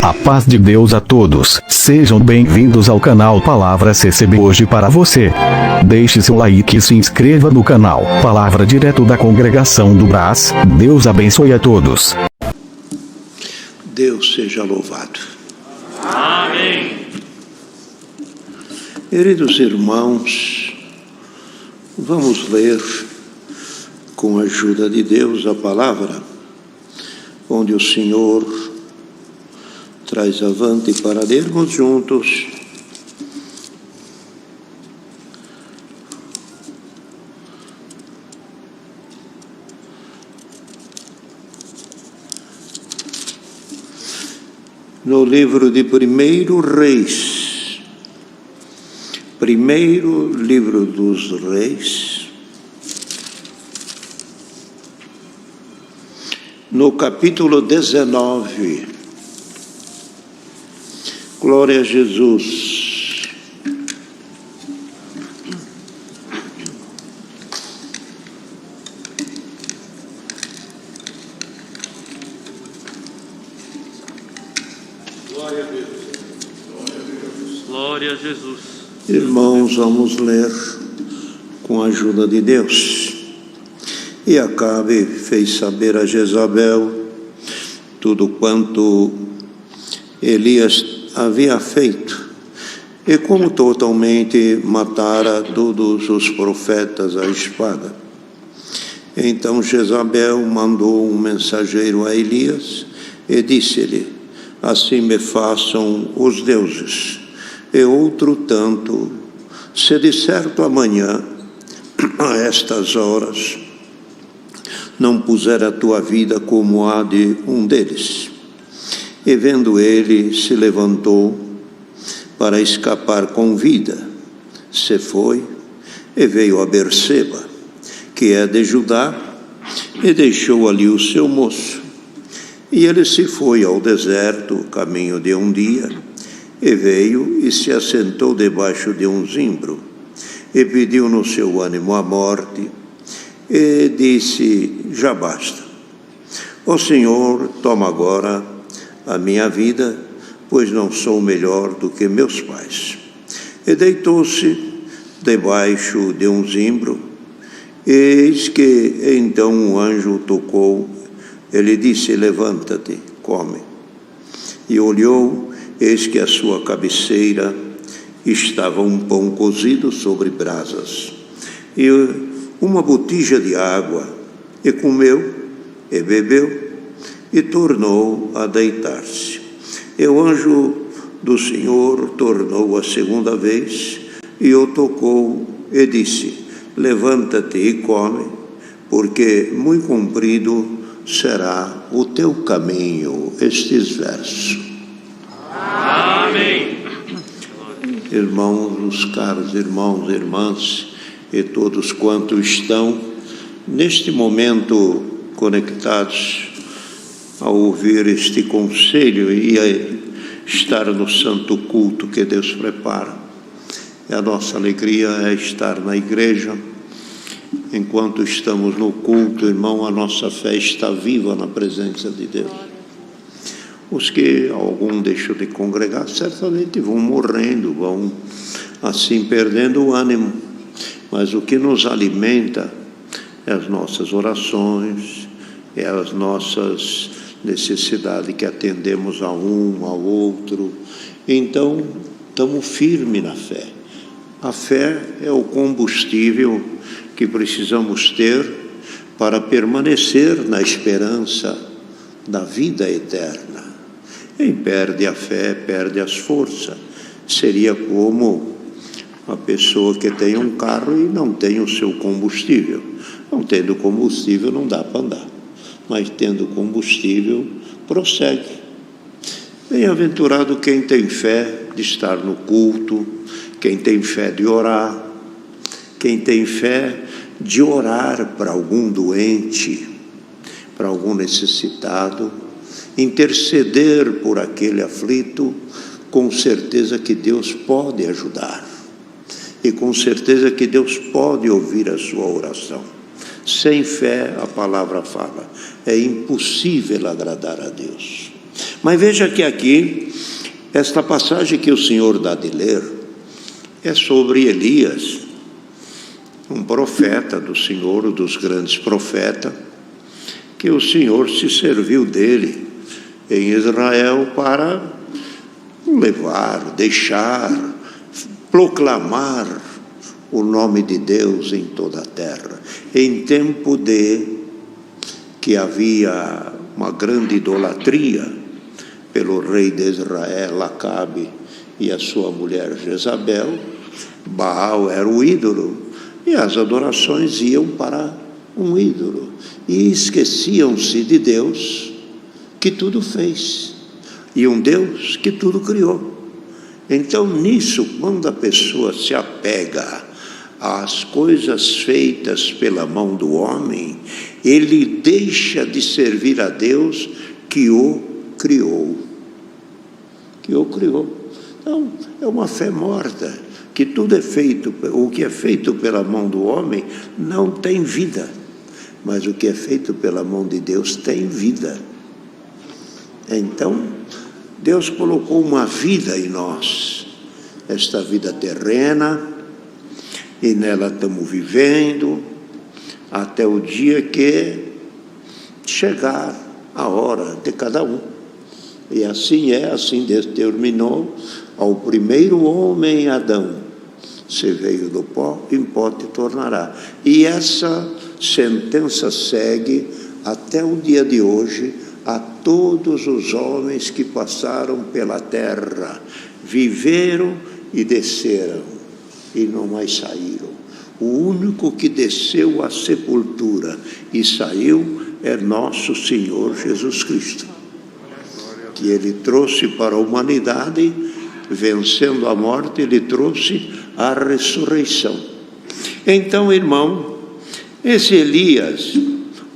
A paz de Deus a todos, sejam bem-vindos ao canal Palavra CCB hoje para você. Deixe seu like e se inscreva no canal Palavra direto da congregação do Brás. Deus abençoe a todos. Deus seja louvado. Amém. Queridos irmãos, vamos ler com a ajuda de Deus a palavra, onde o Senhor traz avante para lermos juntos. No livro de 1 Reis, primeiro livro dos Reis, no capítulo 19, glória a Jesus. Glória a Deus. Glória a Jesus. Irmãos, vamos ler com a ajuda de Deus. E Acabe fez saber a Jezabel tudo quanto Elias havia feito, e como totalmente matara todos os profetas à espada. Então Jezabel mandou um mensageiro a Elias e disse-lhe: assim me façam os deuses, e outro tanto, se de certo amanhã, a estas horas, não puser a tua vida como a de um deles. E vendo ele, se levantou para escapar com vida, se foi e veio a Berseba, que é de Judá, e deixou ali o seu moço. E ele se foi ao deserto, caminho de um dia, e veio e se assentou debaixo de um zimbro, e pediu no seu ânimo a morte, e disse: já basta. Ó Senhor, toma agora a minha vida, pois não sou melhor do que meus pais. E deitou-se debaixo de um zimbro, eis que então um anjo o tocou. Ele disse: levanta-te, come. E olhou, eis que à sua cabeceira estava um pão cozido sobre brasas, e uma botija de água, e comeu, e bebeu, e tornou a deitar-se. E o anjo do Senhor tornou a segunda vez, e o tocou, e disse: levanta-te e come, porque muito comprido será o teu caminho. Estes versos. Amém. Irmãos, caros irmãos e irmãs, e todos quantos estão neste momento conectados a ouvir este conselho e a estar no santo culto que Deus prepara. E a nossa alegria é estar na igreja. Enquanto estamos no culto, irmão, a nossa fé está viva na presença de Deus. Os que algum deixam de congregar, certamente vão morrendo, vão assim perdendo o ânimo. Mas o que nos alimenta é as nossas orações, é as nossas necessidades que atendemos a um, ao outro. Então, estamos firmes na fé. A fé é o combustível que precisamos ter para permanecer na esperança da vida eterna. Quem perde a fé, perde as forças. Seria como a pessoa que tem um carro e não tem o seu combustível. Não tendo combustível não dá para andar, mas tendo combustível prossegue. Bem-aventurado quem tem fé de estar no culto, quem tem fé de orar, quem tem fé de orar para algum doente, para algum necessitado, interceder por aquele aflito, com certeza que Deus pode ajudar. E com certeza que Deus pode ouvir a sua oração. Sem fé, a palavra fala, é impossível agradar a Deus. Mas veja que aqui, esta passagem que o Senhor dá de ler, é sobre Elias, um profeta do Senhor, um dos grandes profetas, que o Senhor se serviu dele em Israel para levar, deixar, proclamar o nome de Deus em toda a terra. Em tempo que havia uma grande idolatria pelo rei de Israel, Acabe, e a sua mulher Jezabel, Baal era o ídolo, e as adorações iam para um ídolo, e esqueciam-se de Deus, que tudo fez, e um Deus que tudo criou. Então, nisso, quando a pessoa se apega às coisas feitas pela mão do homem, ele deixa de servir a Deus que o criou. Então, é uma fé morta, que tudo é feito, o que é feito pela mão do homem não tem vida, mas o que é feito pela mão de Deus tem vida. Então, Deus colocou uma vida em nós, esta vida terrena, e nela estamos vivendo, até o dia que chegar a hora de cada um. E assim Deus terminou ao primeiro homem, Adão. Você veio do pó, em pó te tornará. E essa sentença segue até o dia de hoje a todos os homens que passaram pela terra, viveram e desceram, e não mais saíram. O único que desceu à sepultura e saiu é nosso Senhor Jesus Cristo, que Ele trouxe para a humanidade, vencendo a morte, Ele trouxe a ressurreição. Então, irmão, esse Elias,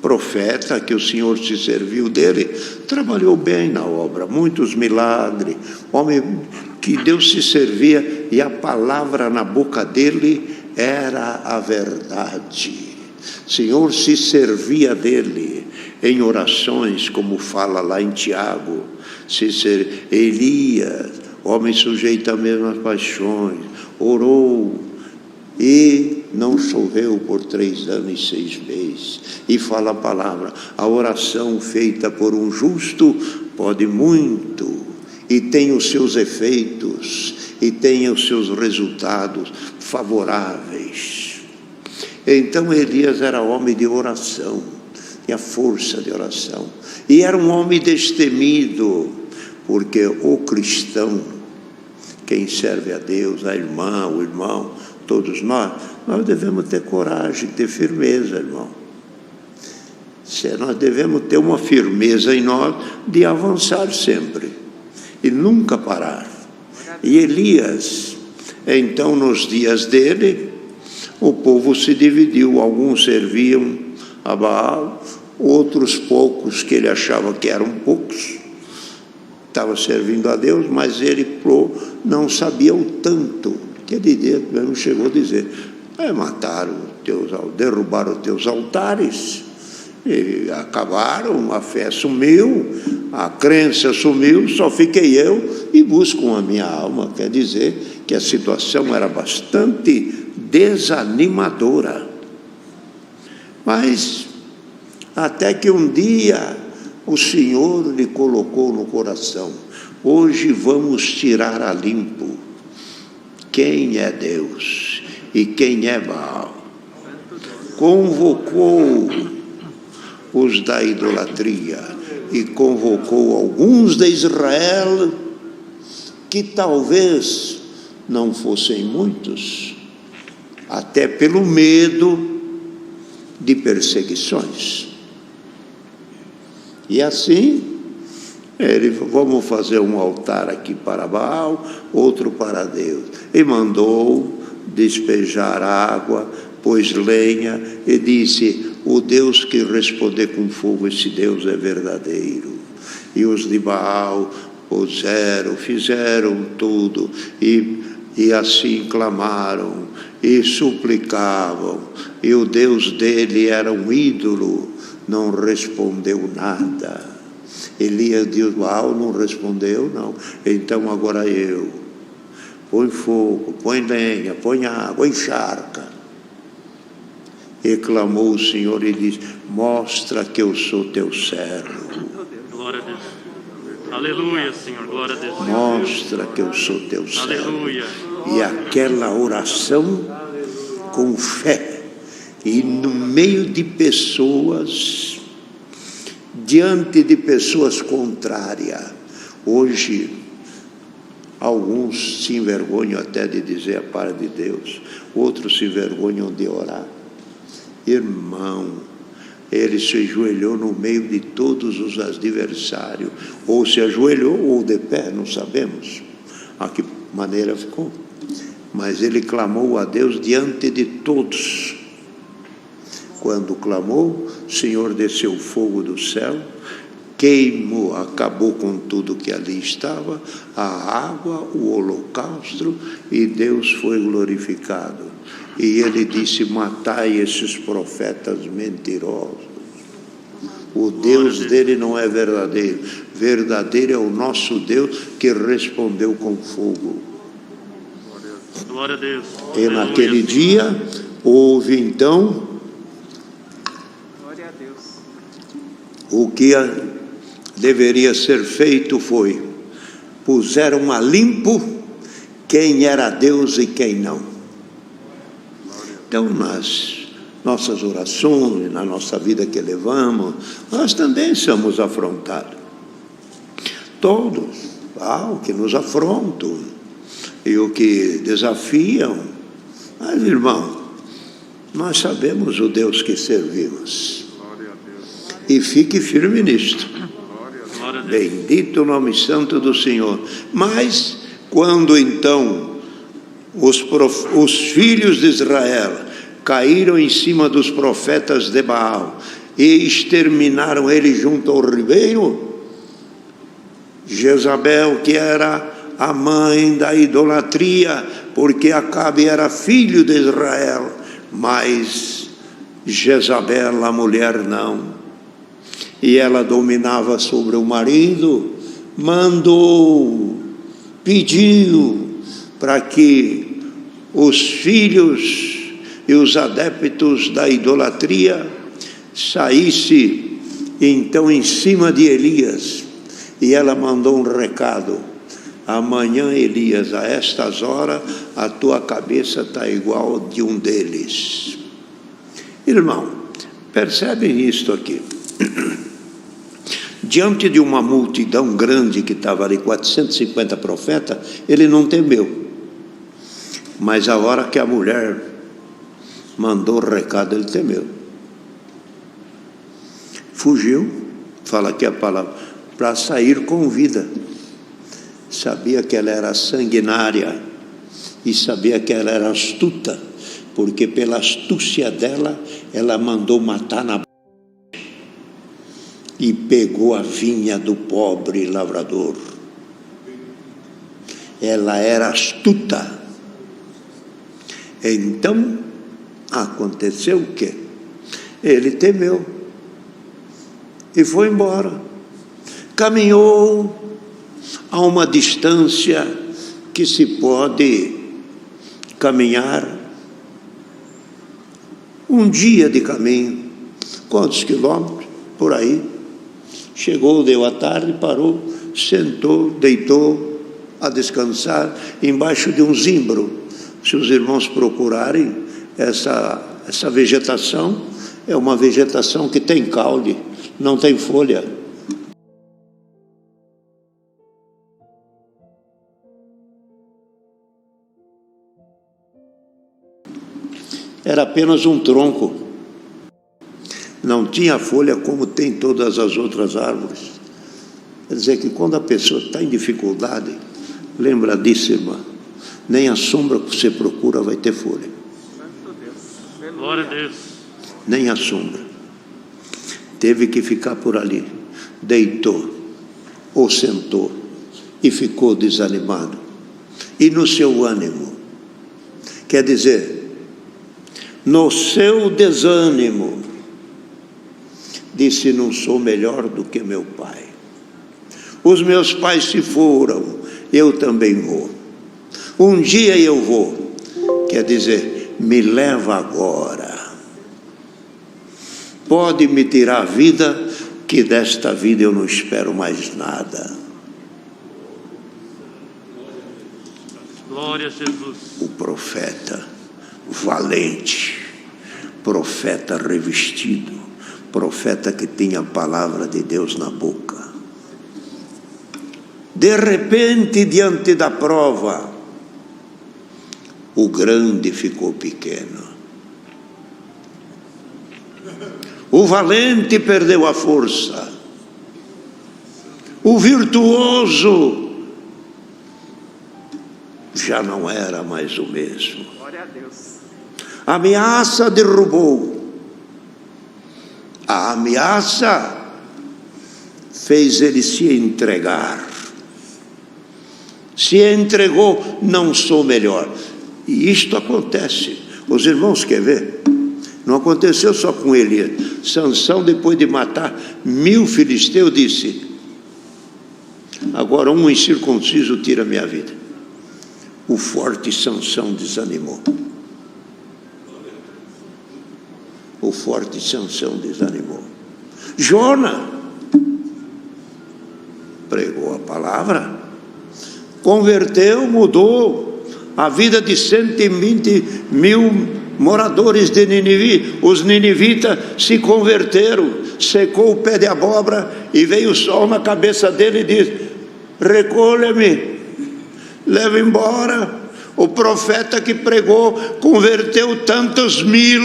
profeta, que o Senhor se serviu dele, trabalhou bem na obra, muitos milagres, homem que Deus se servia, e a palavra na boca dele era a verdade. O Senhor se servia dele em orações, como fala lá em Tiago. Elias, homem sujeito às mesmas paixões, orou e não choveu por 3 anos e 6 meses. E fala a palavra, a oração feita por um justo pode muito, e tem os seus efeitos, e tem os seus resultados favoráveis. Então Elias era homem de oração, tinha força de oração, e era um homem destemido, porque o cristão, quem serve a Deus, a irmã, o irmão, todos nós devemos ter coragem, ter firmeza, irmão. Nós devemos ter uma firmeza em nós de avançar sempre e nunca parar. E Elias, então, nos dias dele, o povo se dividiu, alguns serviam a Baal, outros poucos, que ele achava que eram poucos, estava servindo a Deus, mas ele não sabia o tanto, que ele mesmo chegou a dizer, mataram derrubaram os teus altares, e acabaram, a fé sumiu, a crença sumiu, só fiquei eu e buscam a minha alma. Quer dizer que a situação era bastante desanimadora. Mas até que um dia o Senhor lhe colocou no coração, hoje vamos tirar a limpo quem é Deus e quem é Baal. Convocou os da idolatria e convocou alguns de Israel, que talvez não fossem muitos, até pelo medo de perseguições. E assim, vamos fazer um altar aqui para Baal, outro para Deus. E mandou despejar água, pôs lenha e disse, o Deus que responder com fogo, esse Deus é verdadeiro. E os de Baal fizeram tudo, e assim clamaram, e suplicavam, e o Deus dele era um ídolo, não respondeu nada. Elias diz: Baal não respondeu, não. Então agora eu. Põe fogo, põe lenha, põe água, encharca. E clamou o Senhor e disse: mostra que eu sou teu servo. Glória a Deus. Aleluia, Senhor. Glória a Deus. Mostra que eu sou teu servo. Aleluia. E aquela oração com fé, e no meio de pessoas, diante de pessoas contrárias. Hoje, alguns se envergonham até de dizer a palavra de Deus, outros se envergonham de orar. Irmão, ele se ajoelhou no meio de todos os adversários, ou se ajoelhou ou de pé, não sabemos a que maneira ficou, mas ele clamou a Deus diante de todos. Quando clamou, o Senhor desceu fogo do céu, queimou, acabou com tudo que ali estava, a água, o holocausto, e Deus foi glorificado. E ele disse: matai esses profetas mentirosos. O Deus dele não é verdadeiro. Verdadeiro é o nosso Deus, que respondeu com fogo. Glória a Deus. E naquele dia houve então o que deveria ser feito foi: puseram a limpo quem era Deus e quem não. Então, nas nossas orações, na nossa vida que levamos, nós também somos afrontados. Todos, o que nos afrontam e o que desafiam. Mas, irmão, nós sabemos o Deus que servimos. E fique firme nisto. Bendito o nome santo do Senhor. Mas, quando então os filhos de Israel caíram em cima dos profetas de Baal e exterminaram eles junto ao ribeiro, Jezabel, que era a mãe da idolatria, porque Acabe era filho de Israel, mas Jezabel, a mulher, não, e ela dominava sobre o marido, pediu para que os filhos e os adeptos da idolatria saíssem então em cima de Elias. E ela mandou um recado: amanhã, Elias, a estas horas, a tua cabeça está igual a de um deles. Irmão, percebem isto aqui? Diante de uma multidão grande que estava ali, 450 profetas, ele não temeu. Mas a hora que a mulher mandou o recado, ele temeu. Fugiu, fala aqui a palavra, para sair com vida. Sabia que ela era sanguinária e sabia que ela era astuta, porque pela astúcia dela, ela mandou matar na e pegou a vinha do pobre lavrador. Ela era astuta. Então, aconteceu o quê? Ele temeu e foi embora. Caminhou a uma distância que se pode caminhar um dia de caminho. Quantos quilômetros? Por aí. Chegou, deu a tarde, parou, sentou, deitou a descansar embaixo de um zimbro. Se os irmãos procurarem, essa vegetação é uma vegetação que tem caule, não tem folha. Era apenas um tronco. Não tinha folha como tem todas as outras árvores. Quer dizer que quando a pessoa está em dificuldade, lembra disso, irmã, nem a sombra que você procura vai ter folha. Glória a Deus. Nem a sombra. Teve que ficar por ali. Deitou ou sentou e ficou desanimado. E no seu ânimo, quer dizer, no seu desânimo, disse: não sou melhor do que meu pai. Os meus pais se foram, eu também vou. Um dia eu vou. Quer dizer, me leva agora. Pode me tirar a vida, que desta vida eu não espero mais nada. Glória a Jesus. O profeta valente, profeta revestido, profeta que tinha a palavra de Deus na boca. De repente, diante da prova, o grande ficou pequeno. O valente perdeu a força. O virtuoso já não era mais o mesmo. Glória a Deus. A ameaça derrubou. A ameaça fez ele se entregar. Se entregou, não sou melhor. E isto acontece. Os irmãos querem ver? Não aconteceu só com Elias. Sansão, depois de matar 1000 filisteus, disse: agora um incircunciso tira minha vida. O forte Sansão desanimou. O forte Sansão desanimou. Jona pregou a palavra, converteu, mudou a vida de 120.000 moradores de Nínive. Os ninivitas se converteram. Secou o pé de abóbora e veio o sol na cabeça dele e disse: recolha-me, leva embora. O profeta que pregou converteu tantos mil.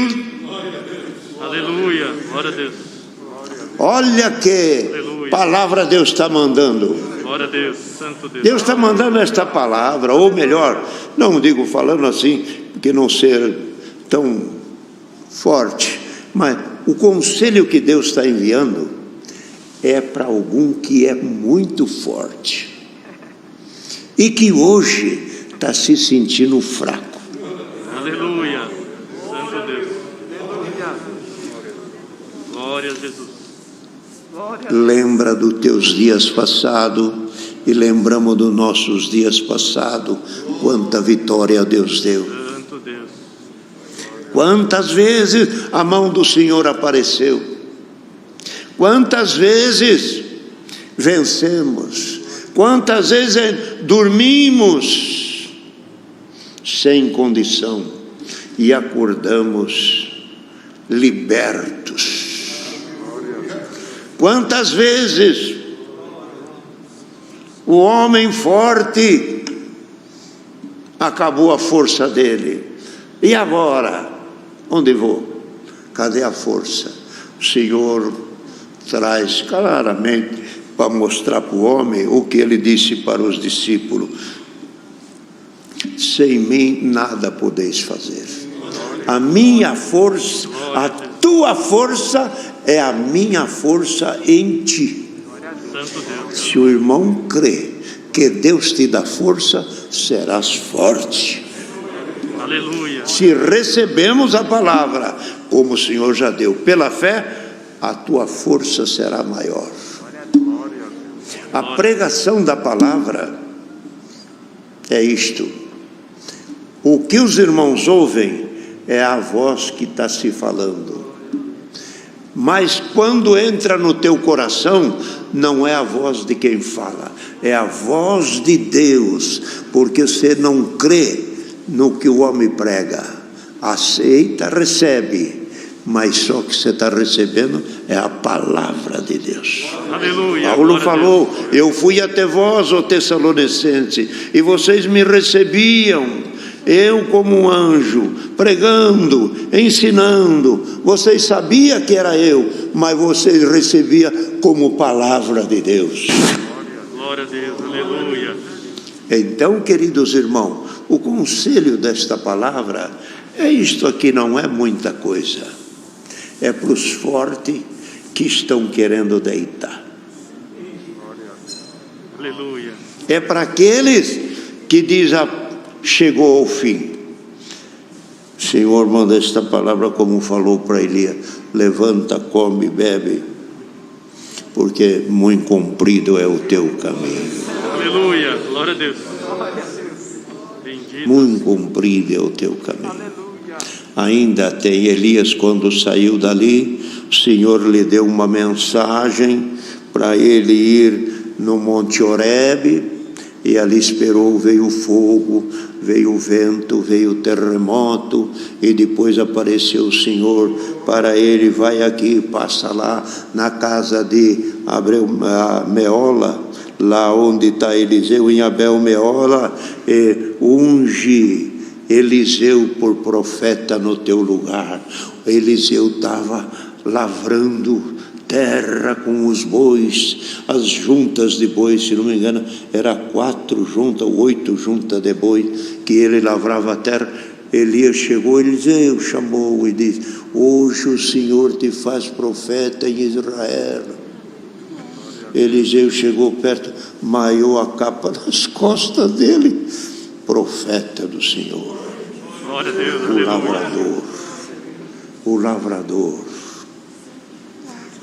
Aleluia. Glória a Deus. Olha que Aleluia. palavra Deus está mandando. Glória a Deus. Santo Deus. Deus está mandando esta palavra, ou melhor, não digo falando assim, porque não ser tão forte, mas o conselho que Deus está enviando é para algum que é muito forte e que hoje está se sentindo fraco. Aleluia. Santo Deus. Glória a Jesus. Lembra dos teus dias passados e lembramos dos nossos dias passados, quanta vitória Deus deu. Santo Deus. Quantas vezes a mão do Senhor apareceu, quantas vezes vencemos, quantas vezes dormimos sem condição e acordamos libertos. Quantas vezes o homem forte acabou a força dele. E agora? Onde vou? Cadê a força? O Senhor traz claramente para mostrar para o homem o que ele disse para os discípulos: sem mim nada podeis fazer. A minha força, a tua força é a minha força em ti. Santo Deus. Se o irmão crê que Deus te dá força, serás forte. Aleluia. Se recebemos a palavra, como o Senhor já deu, pela fé, a tua força será maior. A pregação da palavra é isto. O que os irmãos ouvem é a voz que está se falando. Mas quando entra no teu coração, não é a voz de quem fala, é a voz de Deus, porque você não crê no que o homem prega. Aceita, recebe, mas só que você está recebendo é a palavra de Deus. Aleluia. Paulo Glória a falou: eu fui até vós, ó Tessalonicenses, e vocês me recebiam, eu como um anjo, pregando, ensinando. Vocês sabiam que era eu, mas vocês recebiam como palavra de Deus. Glória a Deus. Aleluia. Então, queridos irmãos, o conselho desta palavra é isto aqui, não é muita coisa. É para os fortes que estão querendo deitar. Aleluia. É para aqueles que dizem: chegou ao fim. O Senhor manda esta palavra como falou para Elias: levanta, come, bebe, porque muito comprido é o teu caminho. Aleluia. Glória a Deus. Bendito. Muito comprido é o teu caminho. Ainda tem Elias, quando saiu dali, o Senhor lhe deu uma mensagem para ele ir no Monte Horebe, e ali esperou, veio o fogo, veio o vento, veio o terremoto, e depois apareceu o Senhor para ele: vai aqui, passa lá na casa de Meola, lá onde está Eliseu, em Abel Meola, e unge Eliseu por profeta no teu lugar. Eliseu estava lavrando terra com os bois, as juntas de bois, se não me engano, era 4 juntas, 8 juntas de boi, que ele lavrava a terra. Elias chegou, Eliseu chamou e disse: hoje o Senhor te faz profeta em Israel. Eliseu chegou perto, maiou a capa nas costas dele: profeta do Senhor. Glória a Deus. O Aleluia. lavrador, o lavrador.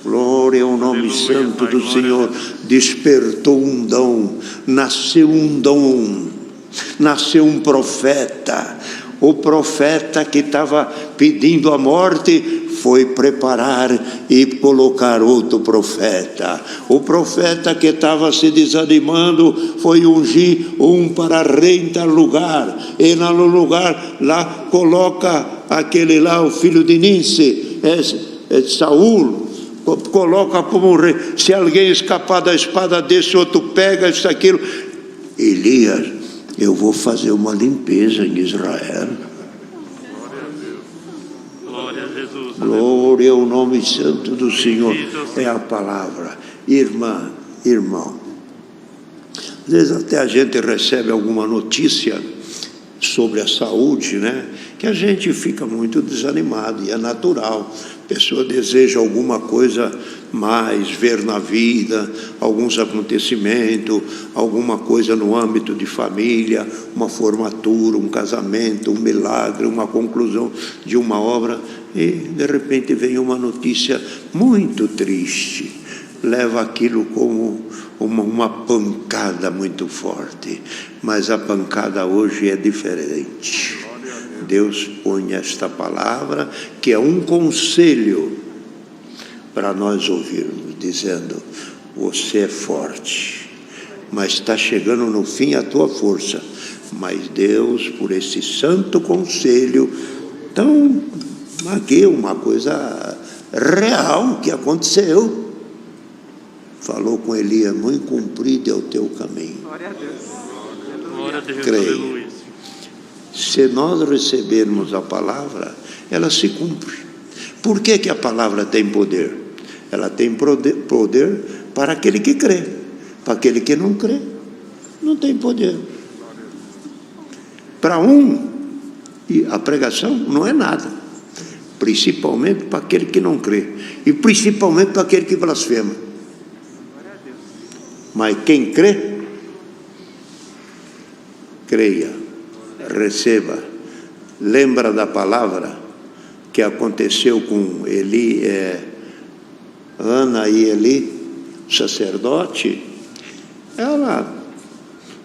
Glória ao nome Aleluia, santo Pai, do glória Senhor. a Deus. Despertou um dom, nasceu um dom, nasceu um profeta. O profeta que estava pedindo a morte foi preparar e colocar outro profeta. O profeta que estava se desanimando foi ungir um para rei em tal lugar, e no lugar lá coloca aquele lá, o filho de Ninse, Saul. Coloca como rei. Se alguém escapar da espada desse, outro pega isso, aquilo. Elias: eu vou fazer uma limpeza em Israel. Glória a Jesus. Glória ao nome santo do Senhor. É a palavra. Irmã, irmão, às vezes até a gente recebe alguma notícia sobre a saúde, né, que a gente fica muito desanimado, e é natural. A pessoa deseja alguma coisa mais, ver na vida, alguns acontecimentos, alguma coisa no âmbito de família, uma formatura, um casamento, um milagre, uma conclusão de uma obra, e de repente vem uma notícia muito triste, leva aquilo como uma pancada muito forte, mas a pancada hoje é diferente. Deus põe esta palavra, que é um conselho para nós ouvirmos, dizendo: você é forte, mas está chegando no fim a tua força. Mas Deus, por esse santo conselho, então, aqui uma coisa real que aconteceu, falou com Elias: muito comprido é o teu caminho. Glória a Deus. Glória a Deus. Creia. Aleluia. Se nós recebermos a palavra, ela se cumpre. Por que que a palavra tem poder? Ela tem poder para aquele que crê. Para aquele que não crê, não tem poder. Para e a pregação não é nada, principalmente para aquele que não crê, e principalmente para aquele que blasfema. Mas quem crê, creia, receba. Lembra da palavra que aconteceu com Ana e Eli, sacerdote?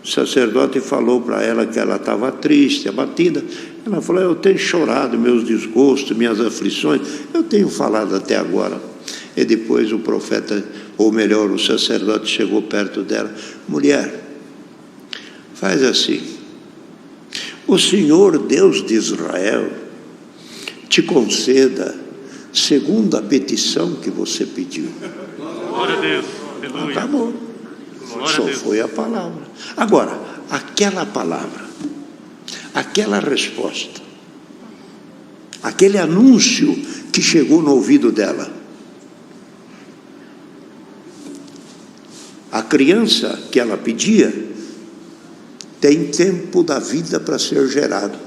O sacerdote falou para ela que ela estava triste, abatida. Ela falou: eu tenho chorado meus desgostos, minhas aflições, eu tenho falado até agora. E depois o profeta, ou melhor, o sacerdote chegou perto dela: mulher, faz assim, o Senhor Deus de Israel te conceda segundo a petição que você pediu. Glória a Deus. Aleluia. Acabou. Glória Só a Deus. foi a palavra. Agora, aquela palavra, aquela resposta, aquele anúncio que chegou no ouvido dela, a criança que ela pedia tem tempo da vida para ser gerado.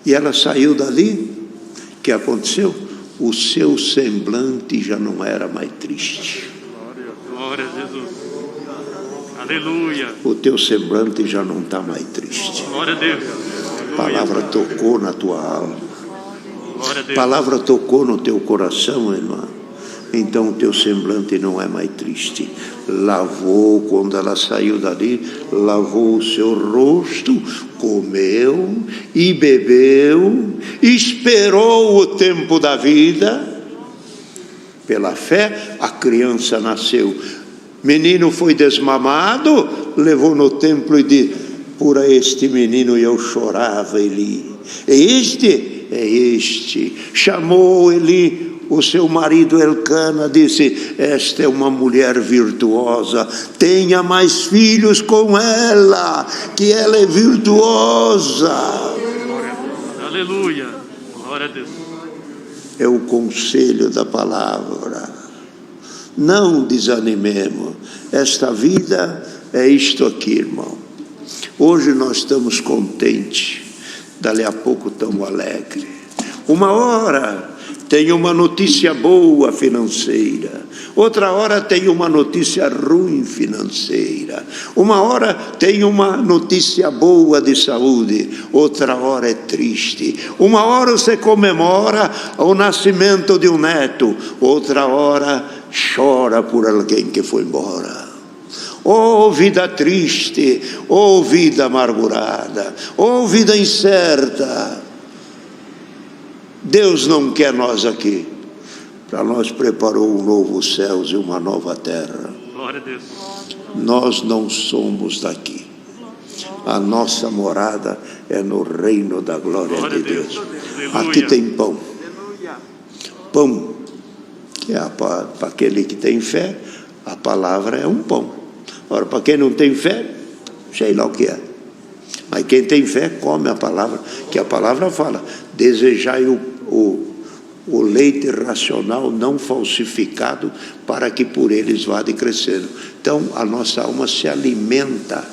E ela saiu dali, o que aconteceu? O seu semblante já não era mais triste. Glória a Jesus. Aleluia. O teu semblante já não está mais triste. Glória a Deus. A palavra tocou na tua alma. Glória a A Deus. palavra tocou no teu coração, irmã. então o teu semblante não é mais triste. Lavou, quando ela saiu dali, lavou o seu rosto, comeu e bebeu, esperou o tempo da vida. Pela fé, a criança nasceu. Menino foi desmamado, levou no templo e disse: por este menino eu chorava, Eli. Este é este. Chamou Eli o seu marido Elcana, disse: esta é uma mulher virtuosa, tenha mais filhos com ela, que ela é virtuosa. Aleluia. Glória a Deus. É o conselho da palavra. Não desanimemos. Esta vida é isto aqui, irmão. Hoje nós estamos contentes, dali a pouco estamos alegres. Uma hora tem uma notícia boa financeira, outra hora tem uma notícia ruim financeira, uma hora tem uma notícia boa de saúde, outra hora é triste. Uma hora você comemora o nascimento de um neto, outra hora chora por alguém que foi embora. Oh, vida triste, oh, vida amargurada, oh, vida incerta. Deus não quer nós aqui. Para nós preparou um novo céu e uma nova terra. Glória a Deus. Nós não somos daqui. A nossa morada é no reino da glória de Deus. Aqui tem pão. Pão, que é para aquele que tem fé, a palavra é um pão. Ora, para quem não tem fé, sei lá o que é. Mas quem tem fé, come a palavra, que a palavra fala: desejai o leite racional não falsificado, para que por eles vá crescendo. Então, a nossa alma se alimenta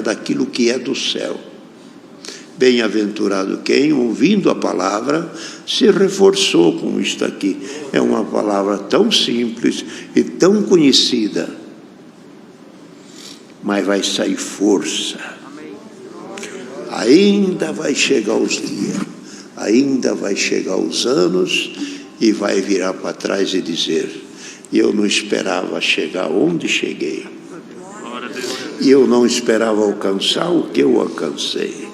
daquilo que é do céu. Bem-aventurado quem, ouvindo a palavra, se reforçou com isto aqui. É uma palavra tão simples e tão conhecida, mas vai sair força. Ainda vai chegar os dias, ainda vai chegar os anos, e vai virar para trás e dizer: eu não esperava chegar onde cheguei, e eu não esperava alcançar o que eu alcancei,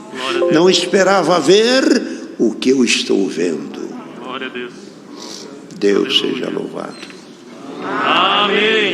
não esperava ver o que eu estou vendo. Glória a Deus. Deus seja louvado. Amém.